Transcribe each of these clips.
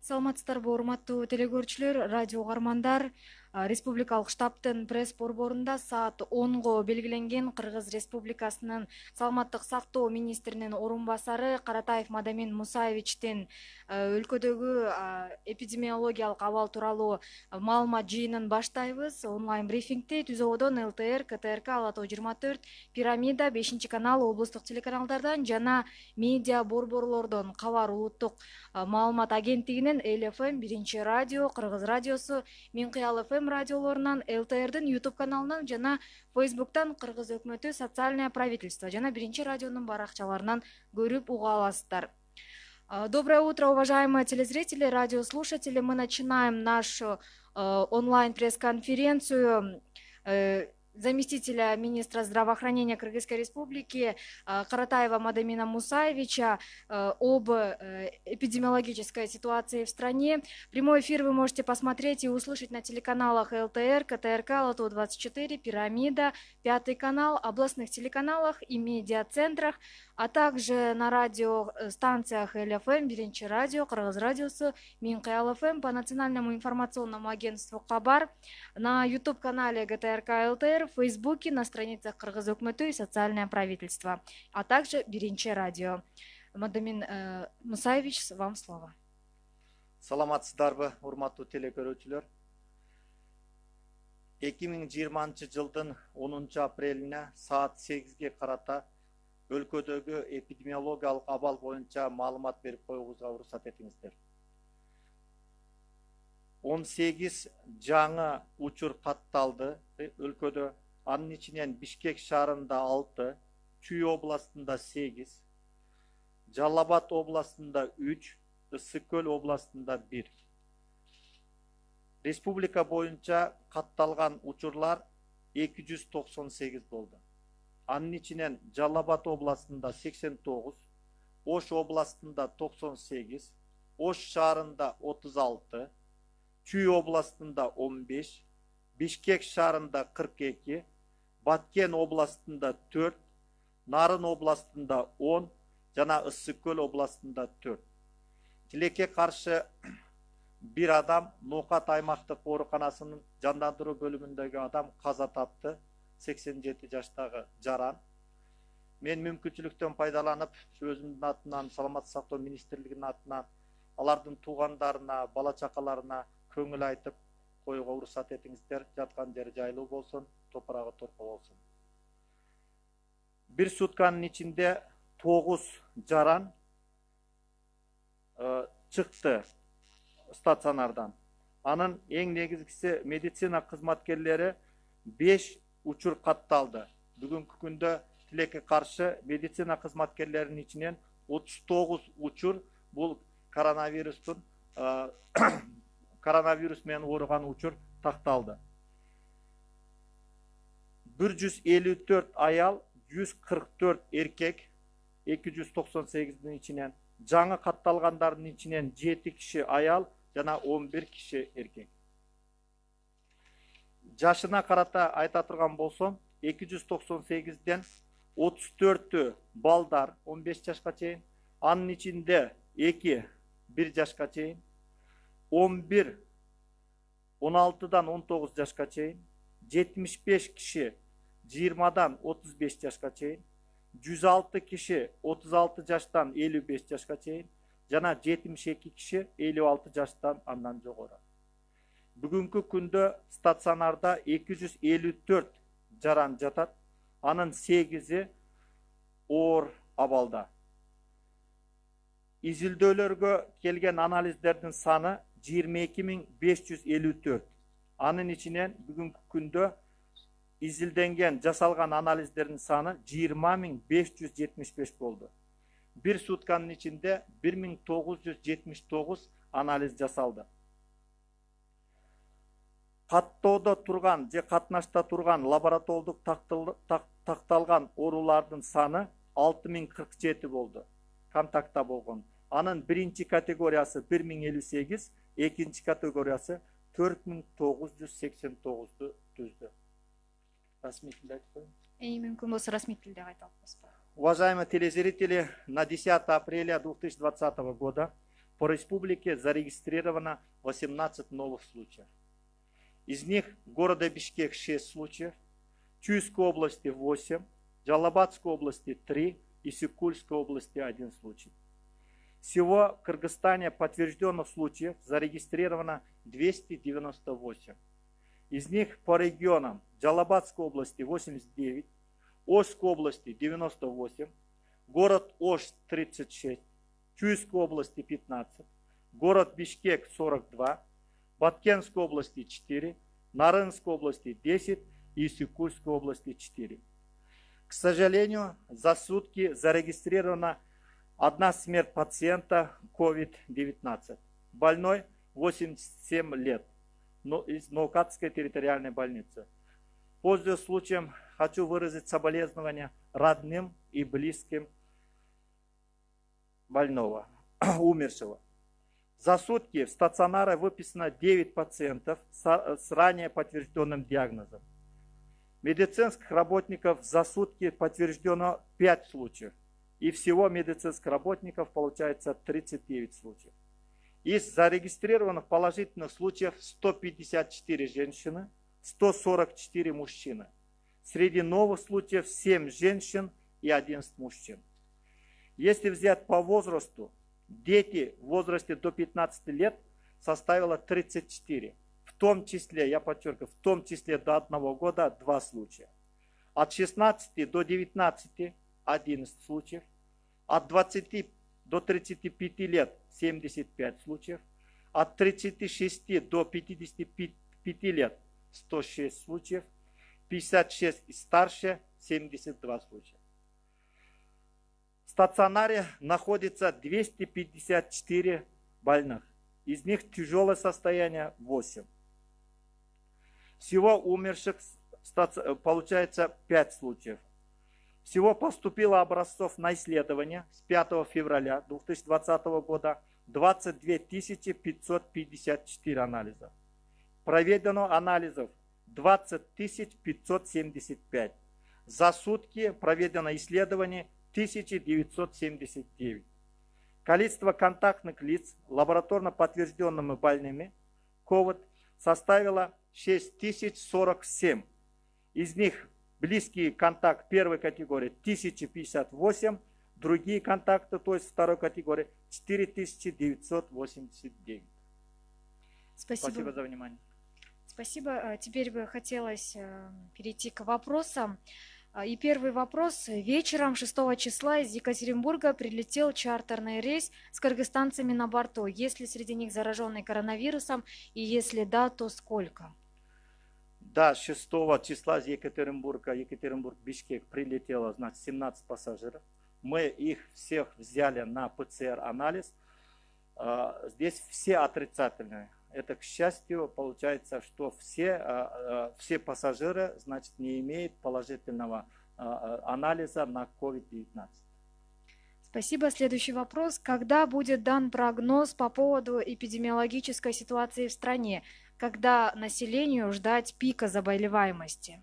Саламатсыздарбы, урматтуу телекөрүүчүлөр, радио угармандар. Республикалык штабтын пресс борборунда саат 10-го белгиленген Кыргыз Республикасынын саламаттык сактоо министринин орун басары Каратаев Мадамин Мусаевичтин өлкөдөгү эпидемиологиялык абал тууралуу маалымат жыйынын баштайбыз. Онлайн брифингти Түз Ободон ЛТР, КТРК, Ала Тоо 24, Пирамида, 5-канал, облустук телеканалдардан жана медиа борборлордон, Кабар улуттук маалымат агенттигинен, ЛФМ, 1-радио, Кыргыз радиосу, Мен Кыял ФМ радиолорунан, ЛТРдин YouTube каналынан жана Facebooктан Кыргыз өкмөтү социальное правительство жана 1-радионун баракчаларынан көрүп уга аласыздар. Доброе утро, уважаемые телезрители, радиослушатели. Мы начинаем нашу онлайн-пресс-конференцию заместителя министра здравоохранения Кыргызской Республики Каратаева Мадамина Мусаевича об эпидемиологической ситуации в стране. Прямой эфир вы можете посмотреть и услышать на телеканалах ЛТР, КТРК, Ала Тоо 24, Пирамида, 5-й канал, областных телеканалах и медиацентрах, а также на радиостанциях ЛФМ, 1-радио, Кыргыз радиосу, Мен Кыял ФМ, по национальному информационному агентству Кабар, на YouTube-канале ГТРК ЛТР, в Фейсбуке, на страницах Кыргыз өкмөтү и социальное правительство, а также 1-радио. Мадамин Мусаевич, вам слово. Саламатсыздарбы, урматтуу телекөрүүчүлөр. 2020 жылдын 10 апрелине саат 8-ге карата өлкөдөгү эпидемиологиялык абал боюнча маалымат берип коюубузга уруксат этиңиздер. 18 жаңы учур катталды өлкөдө. Анын ичинен Бишкек шаарында 6, Чүй областында 8, Жалал Абад областында 3, Ысык Көл областында 1. Республика боюнча катталган учурлар 298 болду. Анын ичинен Жалал Абад областында 89, Ош областында 98, Ош шаарында 36, Чүй областында 15, Бишкек шаарында 42, Баткен областында 4, Нарын областында 10, жана Ысык Көл областында 4. Тилекке каршы бир адам Ноокат аймактык ооруканасынын жандандыруу бөлүмүндөгү адам каза тапты, 87 жаштагы жаран. Мен мүмкүнчүлүктөн пайдаланып, өзүмдүн атынан, Саламаттык сактоо министрлигинин атынан алардын туугандарына, бала чакаларына көңүл айтып коюуга уруксат этиңиздер. Жаткан жери жайлуу болсун, топурагы торко болсун. Бир сутканын ичинде 9 жаран чыкты стационардан. Анын эң негизгиси медицина кызматкерлери 5 учур катталды. Бүгүнкү күндө тилекке каршы медицина кызматкерлеринин ичинен 39 учур бул коронавирус менен ооруган учур такталды. 154 аял, 144 эркек, 298-дин ичинен, жаңы катталгандардын ичинен 7 киши аял жана 11 киши эркек. Жашына карата айта турган болсом, 298-ден 34-тү балдар 15 жашка чейин, анын ичинде 2 1 жашка чейин, 11 16-дан 19 жашка чейин, 75 киши 20-дан 35 жашка чейин, 106 киши 36 жаштан 55 жашка чейин, жана 72 киши 56 жаштан андан жогору. Бүгүнкү күндө стационарда 254 жаран жатат, анын 8-и оор абалда. Изилдөөлөргө келген анализдердин саны 22.554. Анын ичинен бүгүнкү күндө изилденген, жасалган анализдердин саны 20.575 болду. Бир сутканын ичинде 1979 анализ жасалды. Каттоодо турган же катнашта турган лаборатордук такталган оорулардын саны 6047 болду. Контактта болгон. Анын биринчи категориясы 1058, экинчи категориясы 4989-ду түздү. Расмий тилде айтып коеюн. Мүмкүн болсо расмий тилде кайта алып. Уважаемые телезрители, на 10 апреля 2020 года по республике зарегистрировано 18 новых случаев. Из них в городе Бишкек 6 случаев, в Чуйской области 8, в Джалабадской области 3 и в Сыкульской области 1 случай. Всего в Кыргызстане подтвержденных случаев зарегистрировано 298. Из них по регионам Джалабадской области 89, Ошской области 98, город Ош 36, Чуйской области 15, город Бишкек 42, Баткенской области 4, Нарынской области 10 и Сыкульской области 4. К сожалению, за сутки зарегистрирована одна смерть пациента COVID-19. Больной 87 лет, но из Наукатской территориальной больницы. Пользуясь случаем, хочу выразить соболезнования родным и близким больного, умершего. За сутки в стационаре выписано 9 пациентов с ранее подтвержденным диагнозом. Медицинских работников за сутки подтверждено 5 случаев. И всего медицинских работников получается 39 случаев. Из зарегистрированных положительных случаев 154 женщины, 144 мужчины. Среди новых случаев 7 женщин и 11 мужчин. Если взять по возрасту, дети в возрасте до 15 лет составило 34. В том числе, я подчеркиваю, в том числе до 1 года 2 случая. От 16 до 19 11 случаев. От 20 до 35 лет 75 случаев. От 36 до 55 лет 106 случаев. 56 и старше 72 случая. В стационаре находится 254 больных. Из них тяжелое состояние 8. Всего умерших получается 5 случаев. Всего поступило образцов на исследование с 5 февраля 2020 года 22 554 анализа. Проведено анализов 20 575. За сутки проведено исследование 1979. Количество контактных лиц лабораторно подтвержденными больными COVID составило 6047. Из них близкий контакт первой категории 1058, другие контакты, то есть второй категории 4989. Спасибо за внимание. Спасибо. Теперь бы хотелось перейти к вопросам. И первый вопрос. Вечером 6 числа из Екатеринбурга прилетел чартерный рейс с кыргызстанцами на борту. Есть ли среди них зараженные коронавирусом? И если да, то сколько? Да, 6 числа из Екатеринбурга, Екатеринбург-Бишкек прилетело, значит, 17 пассажиров. Мы их всех взяли на ПЦР-анализ. Здесь все отрицательные. Это, к счастью, получается, что все пассажиры, значит, не имеют положительного анализа на COVID-19. Спасибо. Следующий вопрос. Когда будет дан прогноз по поводу эпидемиологической ситуации в стране? Когда населению ждать пика заболеваемости?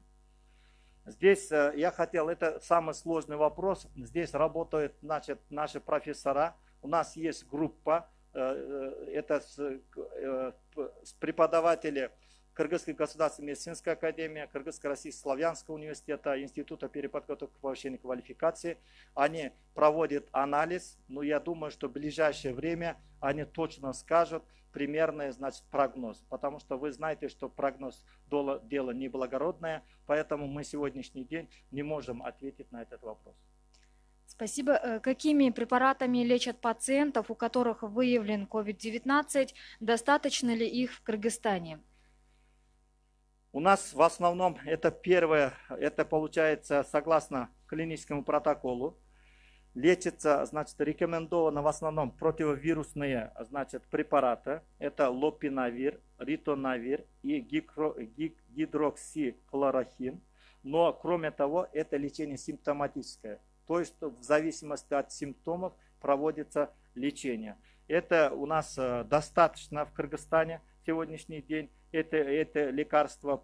Здесь я хотел, это самый сложный вопрос. Здесь работают, значит, наши профессора. У нас есть группа, это преподаватели Кыргызской государственной медицинской академии, Кыргызско-Российского славянского университета, Института переподготовки и повышения квалификации. Они проводят анализ, но я думаю, что в ближайшее время они точно скажут примерный, значит, прогноз. Потому что вы знаете, что прогноз дело неблагородное, поэтому мы сегодняшний день не можем ответить на этот вопрос. Спасибо. Какими препаратами лечат пациентов, у которых выявлен COVID-19? Достаточно ли их в Кыргызстане? У нас в основном это первое, это получается согласно клиническому протоколу. Лечится, значит, рекомендовано в основном противовирусные, значит, препараты. Это лопинавир, ритонавир и гидроксихлорохин. Но, кроме того, это лечение симптоматическое. То есть, в зависимости от симптомов проводится лечение. Это у нас достаточно в Кыргызстане сегодняшний день. Это лекарство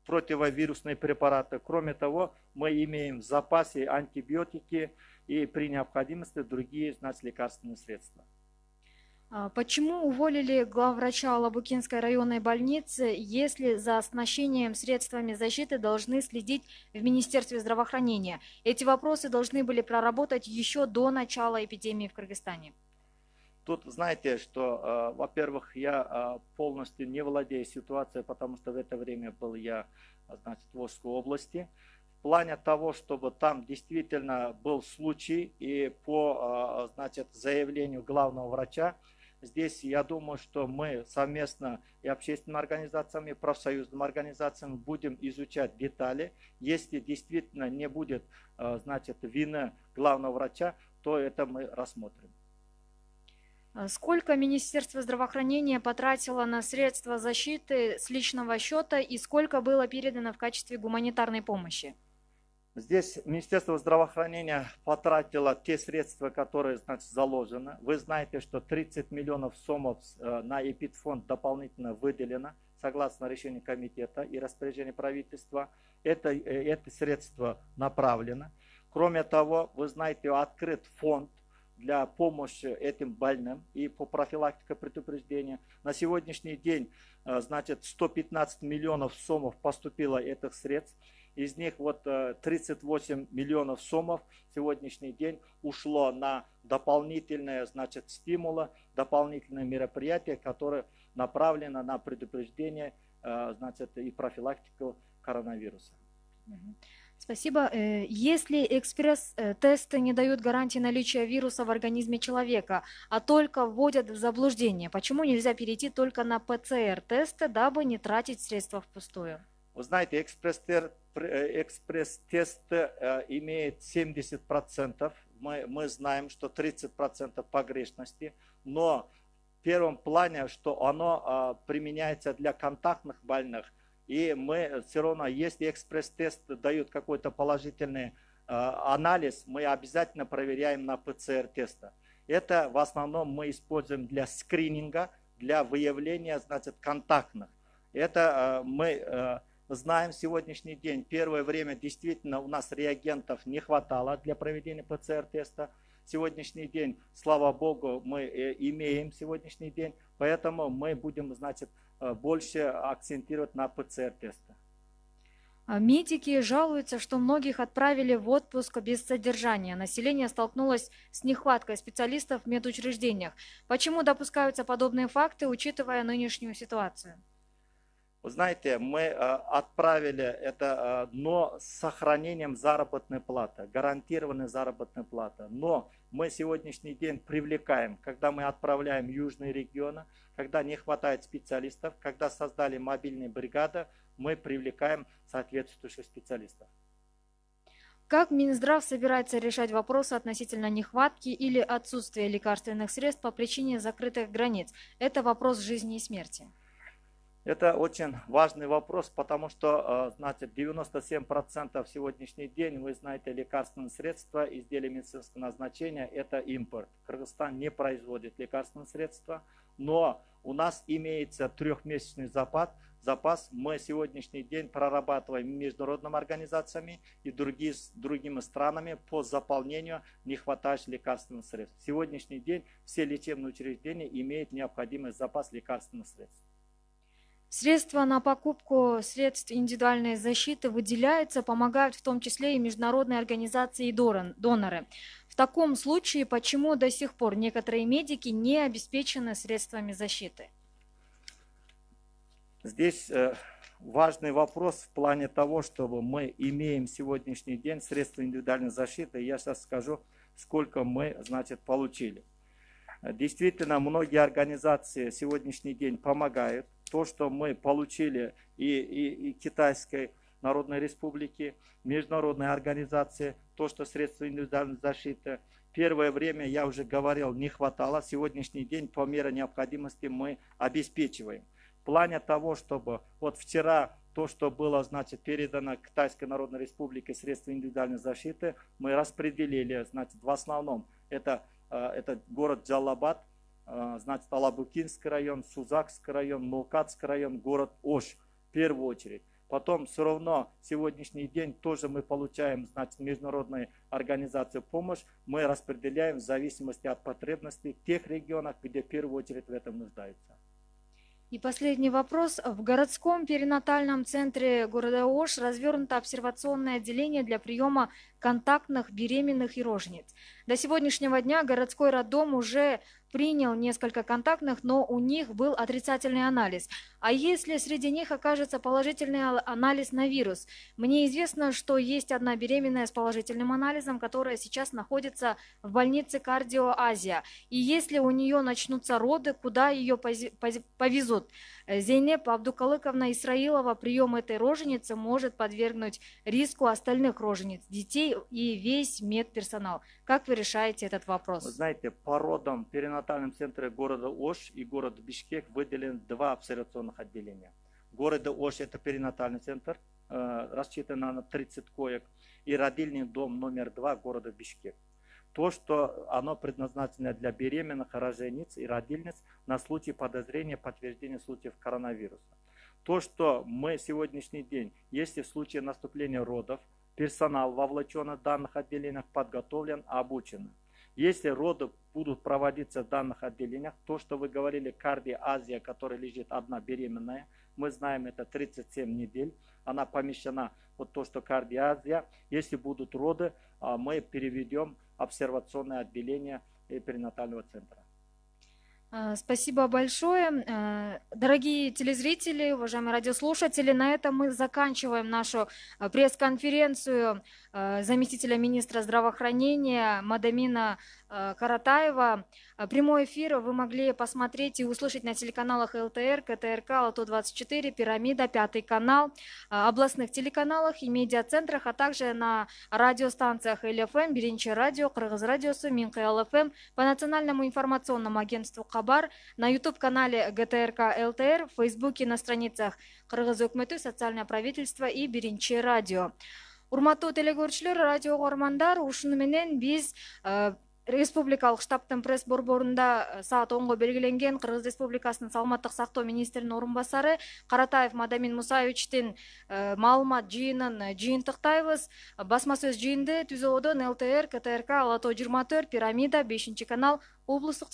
противовирусные препараты. Кроме того, мы имеем в запасе антибиотики и при необходимости другие, значит, лекарственные средства. Почему уволили главврача Алабукинской районной больницы, если за оснащением средствами защиты должны следить в Министерстве здравоохранения? Эти вопросы должны были проработать еще до начала эпидемии в Кыргызстане. Тут знаете, что, во-первых, я полностью не владею ситуацией, потому что в это время был я, значит, в Волжской области. В плане того, чтобы там действительно был случай, и по, значит, заявлению главного врача, здесь я думаю, что мы совместно и общественными организациями, и профсоюзными организациями будем изучать детали. Если действительно не будет, значит, вины главного врача, то это мы рассмотрим. Сколько Министерство здравоохранения потратило на средства защиты с личного счета и сколько было передано в качестве гуманитарной помощи? Здесь Министерство здравоохранения потратило те средства, которые, значит, заложены. Вы знаете, что 30 миллионов сомов на эпидфонд дополнительно выделено, согласно решению комитета и распоряжению правительства. Это средство направлено. Кроме того, вы знаете, открыт фонд для помощи этим больным и по профилактике предупреждения. На сегодняшний день, значит, 115 миллионов сомов поступило этих средств. Из них вот 38 миллионов сомов сегодняшний день ушло на дополнительные, значит, стимулы, дополнительные мероприятия, которые направлены на предупреждение, значит, и профилактику коронавируса. Спасибо. Если экспресс-тесты не дают гарантии наличия вируса в организме человека, а только вводят в заблуждение, почему нельзя перейти только на ПЦР-тесты, дабы не тратить средства впустую? Вы знаете, экспресс-тест имеет 70%. Мы знаем, что 30% погрешности, но в первом плане, что оно применяется для контактных больных. И мы все равно, если экспресс-тест дают какой-то положительный анализ, мы обязательно проверяем на ПЦР-теста. Это в основном мы используем для скрининга, для выявления, значит, контактных. Это мы знаем сегодняшний день. Первое время действительно у нас реагентов не хватало для проведения ПЦР-теста. Сегодняшний день, слава богу, мы имеем сегодняшний день, поэтому мы будем, значит, больше акцентировать на ПЦР-тесты. Медики жалуются, что многих отправили в отпуск без содержания. Население столкнулось с нехваткой специалистов в медучреждениях. Почему допускаются подобные факты, учитывая нынешнюю ситуацию? Вы знаете, мы отправили это, но с сохранением заработной платы, гарантированной заработной платы. Но мы сегодняшний день привлекаем, когда мы отправляем в южные регионы, когда не хватает специалистов, когда создали мобильные бригады, мы привлекаем соответствующих специалистов. Как Минздрав собирается решать вопросы относительно нехватки или отсутствия лекарственных средств по причине закрытых границ? Это вопрос жизни и смерти. Это очень важный вопрос, потому что, значит, 97% сегодняшний день, вы знаете, лекарственные средства, изделия медицинского назначения, это импорт. Кыргызстан не производит лекарственные средства, но у нас имеется трехмесячный запас. Мы сегодняшний день прорабатываем международными организациями и другими странами по заполнению нехватающих лекарственных средств. Сегодняшний день все лечебные учреждения имеют необходимый запас лекарственных средств. Средства на покупку средств индивидуальной защиты выделяются, помогают в том числе и международные организации и доноры. В таком случае, почему до сих пор некоторые медики не обеспечены средствами защиты? Здесь важный вопрос в плане того, чтобы мы имеем сегодняшний день средства индивидуальной защиты. Я сейчас скажу, сколько мы, значит, получили. Действительно, многие организации сегодняшний день помогают. То, что мы получили и Китайской Народной Республики, международные организации, то, что средства индивидуальной защиты. Первое время, я уже говорил, не хватало. Сегодняшний день по мере необходимости мы обеспечиваем. В плане того, чтобы вот вчера то, что было, значит, передано Китайской Народной Республике средства индивидуальной защиты, мы распределили, значит, в основном это город Джалабад, значит, Алабукинский район, Сузакский район, Мулкатский район, город Ош в первую очередь. Потом все равно сегодняшний день тоже мы получаем, значит, международной организации помощь. Мы распределяем в зависимости от потребностей в тех регионах, где в первую очередь в этом нуждаются. И последний вопрос. В городском перинатальном центре города Ош развернуто обсервационное отделение для приема контактных беременных и рожениц. До сегодняшнего дня городской роддом уже принял несколько контактных, но у них был отрицательный анализ. А если среди них окажется положительный анализ на вирус? Мне известно, что есть одна беременная с положительным анализом, которая сейчас находится в больнице Кардио Азия. И если у нее начнутся роды, куда ее повезут? Зейнеп Абдукалыковна Исраилова прием этой роженицы может подвергнуть риску остальных рожениц, детей и весь медперсонал. Как вы решаете этот вопрос? Вы знаете, по родам в перинатальном центре города Ош и города Бишкек выделены два обсервационных отделения. Города Ош — это перинатальный центр, рассчитан на 30 коек, и родильный дом номер 2 города Бишкек. То, что оно предназначено для беременных, рожениц и родильниц на случай подозрения, подтверждения случаев коронавируса. То, что мы сегодняшний день, если в случае наступления родов, персонал вовлеченный в данных отделениях подготовлен, обучен. Если роды будут проводиться в данных отделениях, то, что вы говорили, Кардио Азия, которая лежит одна беременная, мы знаем, это 37 недель, она помещена, вот то, что Кардио Азия. Если будут роды, мы переведем обсервационное отделение перинатального центра. Спасибо большое. Дорогие телезрители, уважаемые радиослушатели, на этом мы заканчиваем нашу пресс-конференцию заместителя министра здравоохранения Мадамина Каратаева. Прямой эфир вы могли посмотреть и услышать на телеканалах ЛТР, КТРК, Лото-24, Пирамида, Пятый канал, областных телеканалах и медиацентрах, а также на радиостанциях ЛФМ, Биринчи радио, Кыргыз радиосу, Минкы ЛФМ, по национальному информационному агентству Хабар, на YouTube-канале ГТРК ЛТР, в Фейсбуке на страницах Кыргыз өкмөтү, социальное правительство и Биринчи радио. Урматтуу телекөрүүчүлөр, радио көрөрмандар, ушуну менен биз Республикалык штабтын пресс борборунда саат 10-го белгиленген Кыргыз Республикасынын саламаттык сактоо министринин орун басары Каратаев Мадамин Мусаевичтин маалымат жыйынын жыйынтыктайбыз. Басма сөз жыйынды Түзөодон ЛТР, КТРК, Лото-24, Пирамида, 5-канал, облустук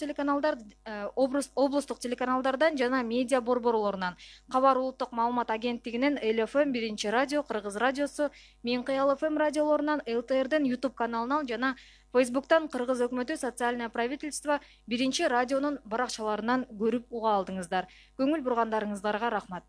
телеканалдардан жана медиа борборлорунан, Кабар улуттук маалымат агенттигинен, ЛФМ, Биринчи радио, Кыргыз радиосу, Минкы ЛФМ радиолорунан, ЛТРден YouTube каналынан жана Фейсбуктан Кыргыз өкмөтү, социальное правительство, Биринчи радионун баракчаларынан көрүп уга алдыңыздар. Көңүл бургандарыңыздарга рахмат.